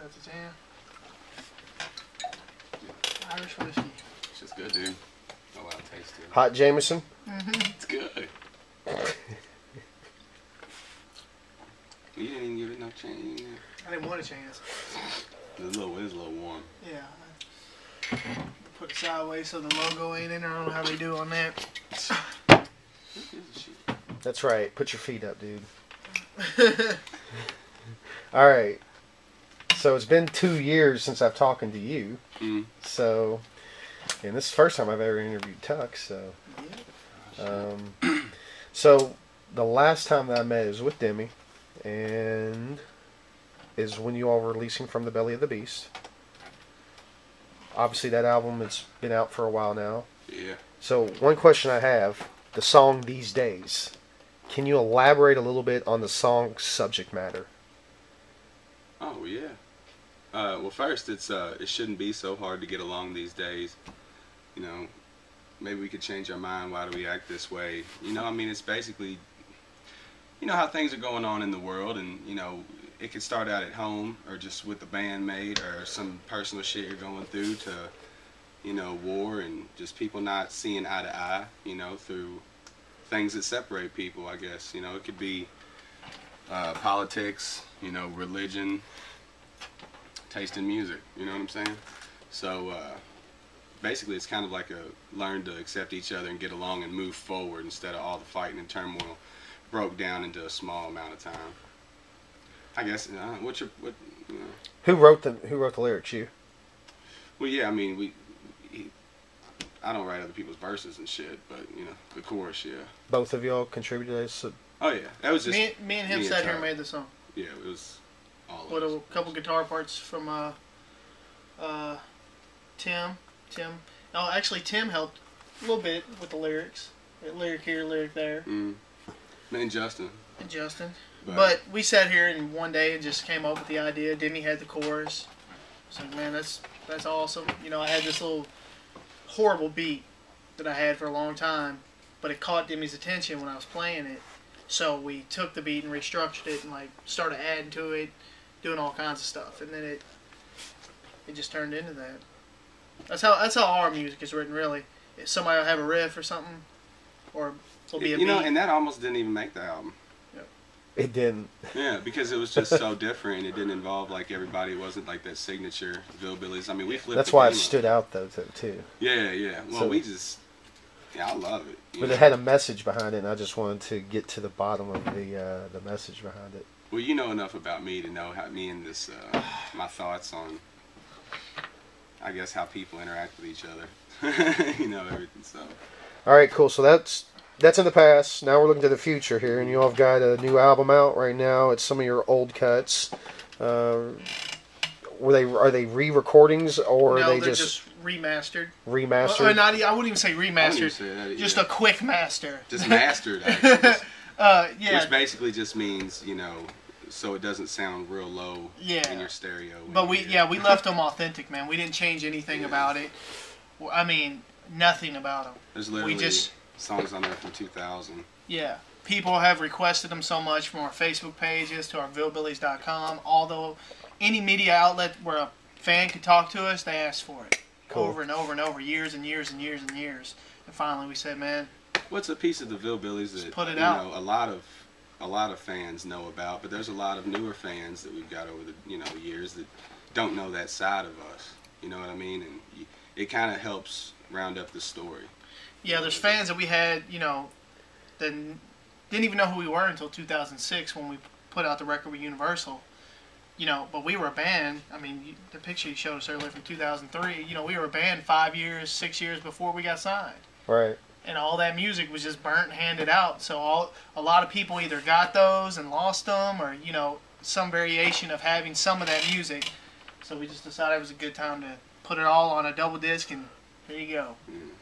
That's a jam. Irish whiskey. It's just good, dude. Oh, I'll taste it. Hot Jameson? It's good. You didn't even give it no chance. I didn't want a chance. It's a little warm. Yeah. Put it sideways so the logo ain't in there. I don't know how they do on that. That's right. Put your feet up, dude. All right. So it's been 2 years since I've talked to you. Mm. So, and this is the first time I've ever interviewed Tuck. So, so the last time that I met was with Demi, and is when you all were releasing From the Belly of the Beast. Obviously, that album has been out for a while now. Yeah. So, one question I have: the song "These Days." Can you elaborate a little bit on the song's subject matter? Oh yeah. Well, first, it shouldn't be so hard to get along these days. You know, maybe we could change our mind. Why do we act this way? You know, I mean, it's basically, you know how things are going on in the world, and you know, it could start out at home or just with a bandmate or some personal shit you're going through to, you know, war and just people not seeing eye to eye. You know, through things that separate people. I guess, you know, it could be politics. You know, religion. Taste in music, you know what I'm saying? So basically it's kind of like a learn to accept each other and get along and move forward instead of all the fighting and turmoil broke down into a small amount of time. I guess you know. Who wrote the lyrics? You? Well, yeah, I mean I don't write other people's verses and shit, but you know the chorus, yeah. Both of y'all contributed. Oh yeah, that was just me and him sat here and made the song. Yeah, it was. With a couple guitar parts from Tim. Oh, actually, Tim helped a little bit with the lyrics. Lyric here, lyric there. And Justin. But we sat here and one day and just came up with the idea. Demi had the chorus. So man, that's awesome. You know, I had this little horrible beat that I had for a long time, but it caught Demi's attention when I was playing it. So we took the beat and restructured it and like started adding to it, doing all kinds of stuff, and then it just turned into that. That's how our music is written, really. If somebody will have a riff or something, or it'll be a beat. You know, and that almost didn't even make the album. Yep. It didn't. Yeah, because it was just so different. It didn't involve like everybody. It wasn't like that signature VilleBillies. I mean, we flipped. That's why it stood out though too. Yeah. Well, so, we just. Yeah, I love it. But it had a message behind it, and I just wanted to get to the bottom of the message behind it. Well, you know enough about me to know how me and this, my thoughts on, I guess, how people interact with each other. You know, everything, so. All right, cool. So that's in the past. Now we're looking to the future here, and you all have got a new album out right now. It's some of your old cuts. Are they re-recordings or no, are they they're just remastered? Remastered? I wouldn't even say remastered. Say that, just yeah. a quick master. Just mastered, actually. Yeah. Which basically just means, you know, so it doesn't sound real low in your stereo. But we left them authentic, man. We didn't change anything about it. I mean, nothing about them. There's literally songs on there from 2000. Yeah. People have requested them so much from our Facebook pages to our VilleBillies.com. Although any media outlet where a fan could talk to us, they asked for it. Cool. Over and over and over, years and years and years and years. And finally we said, man, what's a piece of the VilleBillies that put it out. Know, a lot of fans know about, but there's a lot of newer fans that we've got over the years that don't know that side of us. You know what I mean? And it kind of helps round up the story. Yeah, there's fans that we had, that didn't even know who we were until 2006 when we put out the record with Universal. But we were a band. I mean, the picture you showed us earlier from 2003, we were a band 5 years, 6 years before we got signed. Right. And all that music was just burnt and handed out. So a lot of people either got those and lost them or, some variation of having some of that music. So we just decided it was a good time to put it all on a double disc, and there you go.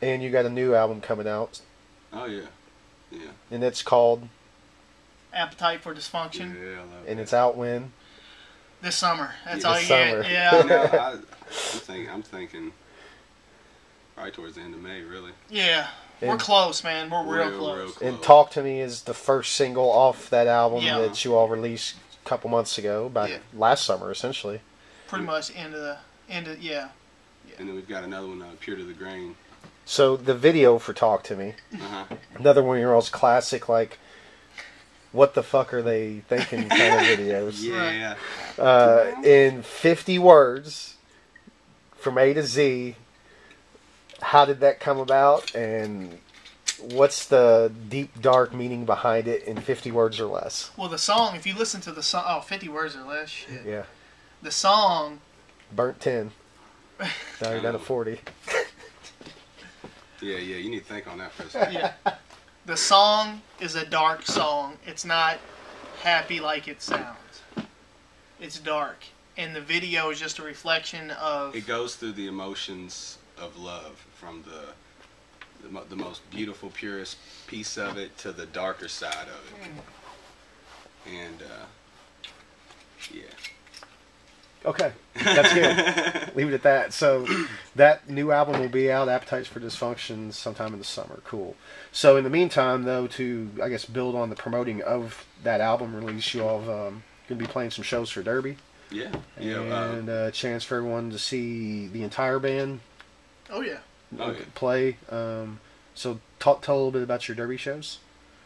And you got a new album coming out. Oh, yeah. Yeah. And it's called? Appetite for Dysfunction. Yeah, I love and that. It's out when? This summer. That's all you summer. get. Yeah. I'm thinking probably towards the end of May, really. Yeah. We're close, man. We're real close. And Talk to Me is the first single off that album Yeah. that you all released a couple months ago, last summer, essentially. pretty much end of yeah. And then we've got another one, Pure to the Grain. So the video for Talk to Me, another one of your all's classic, like, what the fuck are they thinking kind of videos. Yeah. In 50 words, from A to Z, how did that come about, and what's the deep, dark meaning behind it in 50 words or less? Well, the song, if you listen to the song, 50 words or less, shit. Yeah. The song... Burnt 10. Now you're down to 40. Yeah, you need to think on that for a second. Yeah. The song is a dark song. It's not happy like it sounds. It's dark. And the video is just a reflection of... It goes through the emotions of love, from the most beautiful, purest piece of it to the darker side of it. And, yeah. Okay, that's good. Leave it at that. So that new album will be out, Appetites for Dysfunction, sometime in the summer. Cool. So in the meantime, though, to, I guess, build on the promoting of that album release, you all going to be playing some shows for Derby. Yeah. And a chance for everyone to see the entire band. Oh, yeah. Play. So tell a little bit about your Derby shows.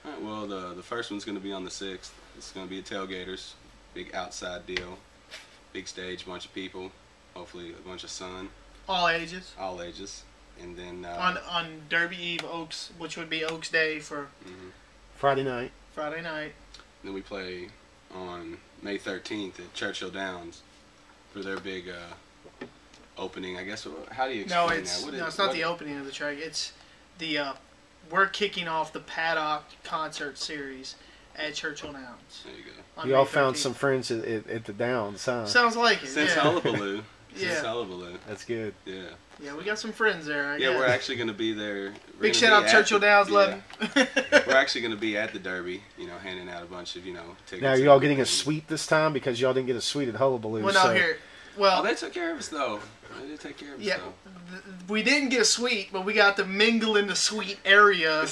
All right, well, the first one's going to be on the 6th. It's going to be at Tailgaters. Big outside deal. Big stage, bunch of people. Hopefully a bunch of sun. All ages. All ages. And then... on Derby Eve, Oaks, which would be Oaks Day for... Friday night. Friday night. Then we play on May 13th at Churchill Downs for their big opening. I guess, how do you explain that? It's not the opening of the track. It's the... we're kicking off the Paddock concert series at Churchill Downs. There you go. You all found some friends at the Downs, huh? Sounds like it. Since Hullabaloo. Yeah. Since Hullabaloo. That's good. Yeah. Yeah, we got some friends there. I guess. We're actually going to be there. Big shout out Churchill Downs, London. We're actually going to be at the Derby, handing out a bunch of, tickets. Now, are y'all getting a suite this time? Because y'all didn't get a suite at Hullabaloo. Well, no, here. Well, they took care of us, though. They did take care of us, though. We didn't get a suite, but we got to mingle in the suite area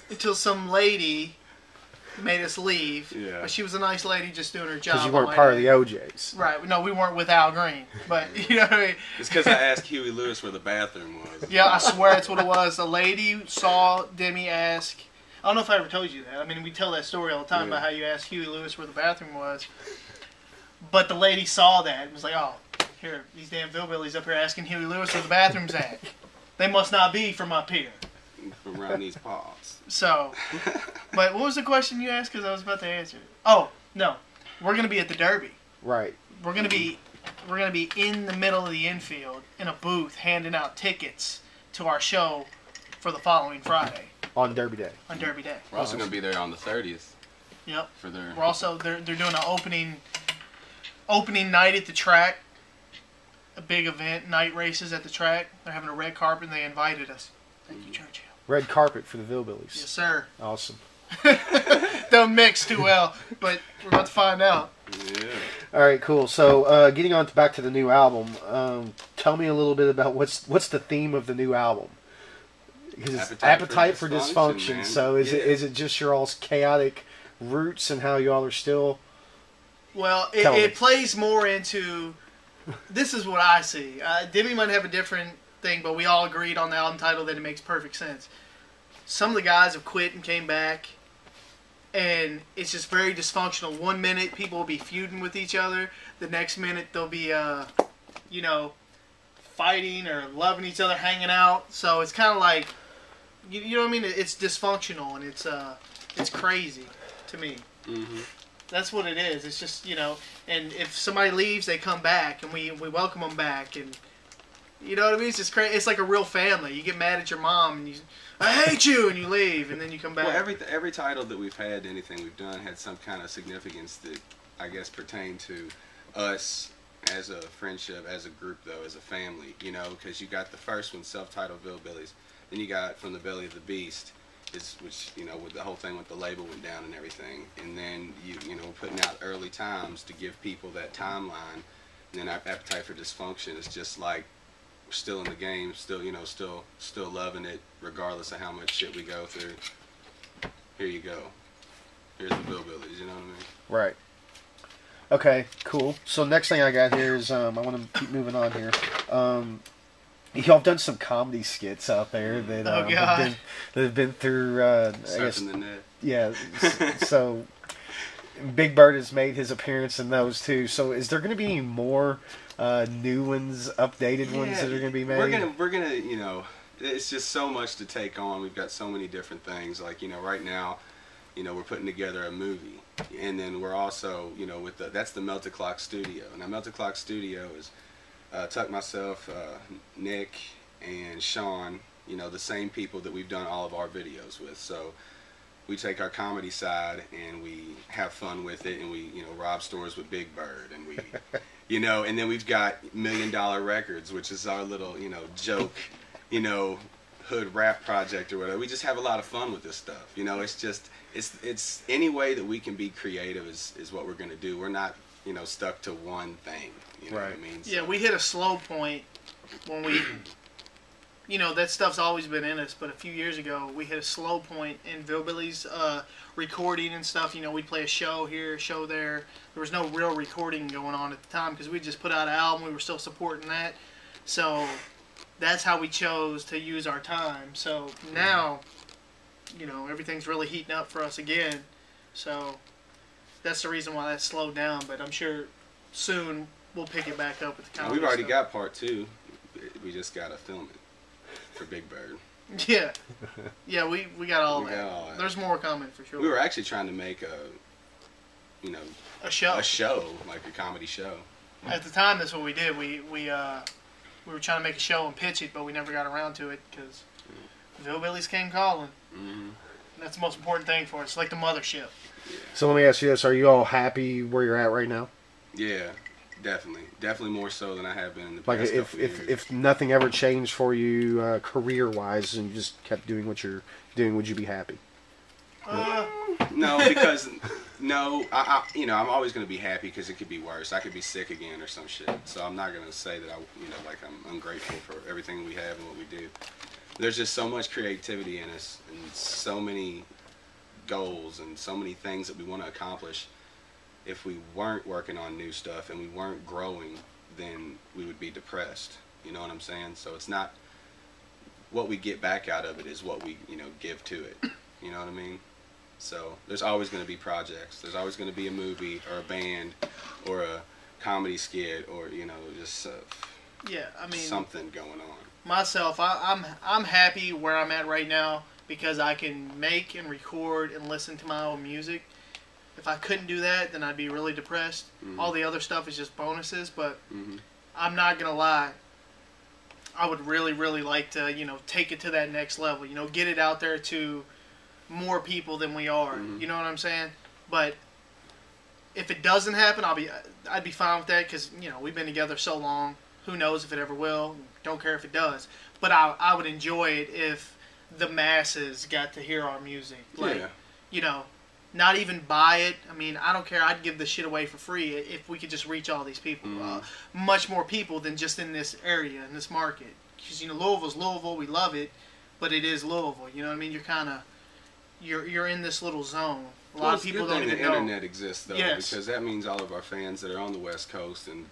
until some lady made us leave. Yeah. But she was a nice lady just doing her job. Because you weren't part of the OJs. Right. No, we weren't with Al Green. But, you know what I mean? It's because I asked Huey Lewis where the bathroom was. Yeah, I swear that's what it was. A lady saw Demi ask... I don't know if I ever told you that. I mean, we tell that story all the time about how you asked Huey Lewis where the bathroom was. But the lady saw that and was like, oh, here, these damn VilleBillies up here asking Huey Lewis where the bathroom's at. They must not be from up here. From around these parts. So, but what was the question you asked? Because I was about to answer it. Oh, no. We're going to be at the Derby. Right. We're going to be in the middle of the infield in a booth handing out tickets to our show for the following Friday. On Derby Day. On Derby Day. We're also going to be there on the 30th. Yep. For their... We're also, they're doing an opening night at the track. A big event, night races at the track. They're having a red carpet and they invited us. Thank you, Churchill. Red carpet for the VilleBillies. Yes, sir. Awesome. Don't mix too well, but we're about to find out. Yeah. All right, cool. So, getting on back to the new album, tell me a little bit about what's the theme of the new album? Because it's Appetite for Dysfunction. So, is it just your all's chaotic roots and how you all are still? Well, it plays more into. This is what I see. Demi might have a different thing, but we all agreed on the album title that it makes perfect sense. Some of the guys have quit and came back, and it's just very dysfunctional. 1 minute people will be feuding with each other, the next minute they'll be fighting or loving each other, hanging out. So it's kind of like, you know what I mean? It's dysfunctional and it's crazy to me. Mm-hmm. That's what it is. It's just, and if somebody leaves, they come back, and we welcome them back, and you know what I mean? It's just crazy. It's like a real family. You get mad at your mom, and I hate you, and you leave, and then you come back. Well, every title that we've had, anything we've done, had some kind of significance that I guess pertained to us as a friendship, as a group, though, as a family. Because you got the first one, self-titled VilleBillies, then you got From the Belly of the Beast, which with the whole thing with the label went down and everything, and then you putting out early times to give people that timeline, and then Appetite for Dysfunction is just like. We're still in the game, still loving it, regardless of how much shit we go through. Here you go. Here's the VilleBillies, you know what I mean? Right. Okay, cool. So next thing I got here is I want to keep moving on here. Y'all have done some comedy skits out there that have been through. I guess Surfing the net. yeah. So Big Bird has made his appearance in those too. So is there going to be any more new ones, updated ones that are going to be made? We're gonna you know, it's just so much to take on. We've got so many different things. Like, you know, right now, you know, we're putting together a movie, and then we're also, you know, that's the Melted Clock Studio. Now, Melted Clock Studio is Tuck, myself, Nick, and Sean. You know, the same people that we've done all of our videos with. So we take our comedy side and we have fun with it, and we, you know, rob stores with Big Bird, and we, you know, and then we've got $1 Million Records, which is our little, you know, joke, you know, hood rap project or whatever. We just have a lot of fun with this stuff. You know, it's just, it's any way that we can be creative is what we're going to do. We're not, you know, stuck to one thing. You know what I mean? So, yeah, we hit a slow point when we, you know, that stuff's always been in us, but a few years ago, we hit a slow point in VilleBillies recording and stuff. You know, we'd play a show here, a show there. There was no real recording going on at the time because we just put out an album. We were still supporting that. So that's how we chose to use our time. So now, you know, everything's really heating up for us again. So that's the reason why that slowed down. But I'm sure soon we'll pick it back up with the comedy. We've already stuff. got part 2. We just got to film it for Big Bird. Yeah. Yeah, we got all that. There's more coming for sure. We were actually trying to make you know, a show, like a comedy show. At the time, that's what we did. We were trying to make a show and pitch it, but we never got around to it because VilleBillies came calling. Mm-hmm. That's the most important thing for us. It's like the mothership. Yeah. So let me ask you this: are you all happy where you're at right now? Yeah, definitely more so than I have been in the Like past couple years. if nothing ever changed for you career wise and you just kept doing what you're doing, would you be happy? No, because I you know, I'm always going to be happy because it could be worse. I could be sick again or some shit. So I'm not going to say that like I'm ungrateful for everything we have and what we do. There's just so much creativity in us and so many goals and so many things that we want to accomplish. If we weren't working on new stuff and we weren't growing, then we would be depressed. You know what I'm saying? So it's not what we get back out of it is what we, you know, give to it. You know what I mean? So there's always going to be projects. There's always going to be a movie or a band or a comedy skit or, you know, just yeah, I mean, something going on. Myself, I'm happy where I'm at right now because I can make and record and listen to my own music. If I couldn't do that, then I'd be really depressed. Mm-hmm. All the other stuff is just bonuses, but I'm not going to lie. I would really, really like to, you know, take it to that next level. You know, get it out there to more people than we are. You know what I'm saying? But if it doesn't happen, I'd be fine with that because, you know, we've been together so long. Who knows if it ever will? Don't care if it does. But I would enjoy it if the masses got to hear our music. Like, you know, not even buy it. I mean, I don't care. I'd give this shit away for free if we could just reach all these people. Much more people than just in this area, in this market. Because, you know, Louisville's Louisville. We love it. But it is Louisville. You know what I mean? You're kind of... You're in this little zone. A lot of people don't even know. The internet exists, though. Yes. Because that means all of our fans that are on the West Coast and...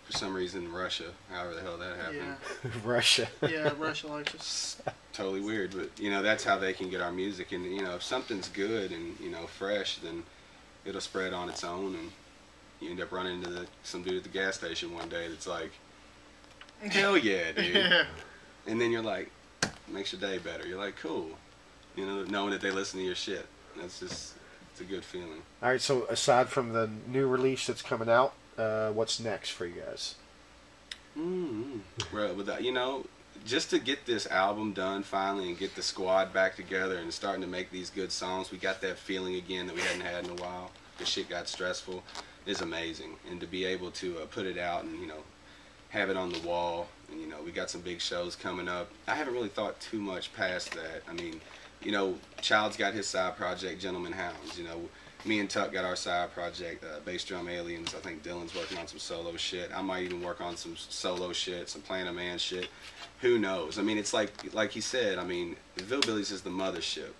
for some reason, Russia, however the hell that happened. Yeah. Russia. Yeah, Russia likes us. Totally weird, but, you know, that's how they can get our music. And, you know, if something's good and, you know, fresh, then it'll spread on its own. And you end up running into some dude at the gas station one day that's like, hell yeah, dude. Yeah. And then you're like, makes your day better. You're like, cool. You know, knowing that they listen to your shit. That's just, it's a good feeling. All right, so aside from the new release that's coming out, what's next for you guys? Well, you know, just to get this album done finally and get the squad back together and starting to make these good songs, we got that feeling again that we hadn't had in a while. The shit got stressful. Is amazing, and to be able to put it out and, you know, have it on the wall, and, you know, we got some big shows coming up. I haven't really thought too much past that. I mean, you know, Child's got his side project, Gentleman Hounds. You know, me and Tuck got our side project, Bass Drum Aliens. I think Dylan's working on some solo shit. I might even work on some solo shit, some Plan a Man shit. Who knows? I mean, it's like he said, I mean, VilleBillies is the mothership.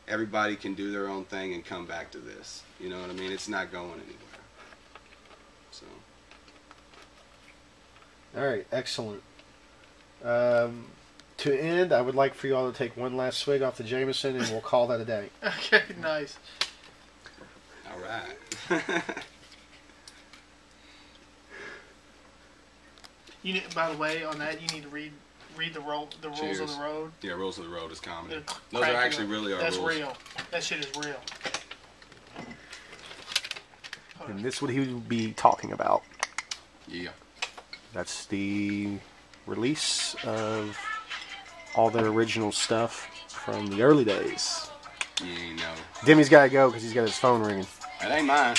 Everybody can do their own thing and come back to this. You know what I mean? It's not going anywhere. All right, excellent. To end, I would like for you all to take one last swig off the Jameson, and we'll call that a day. Okay, nice. All right. By the way, on that, you need to read the rules Cheers. of the road. Yeah, rules of the road is comedy. It'll Those crack are you actually up. really our That's rules. real. That shit is real. And this is what he would be talking about. Yeah. That's the release of all their original stuff from the early days. You know. Demi's got to go because he's got his phone ringing. That ain't mine.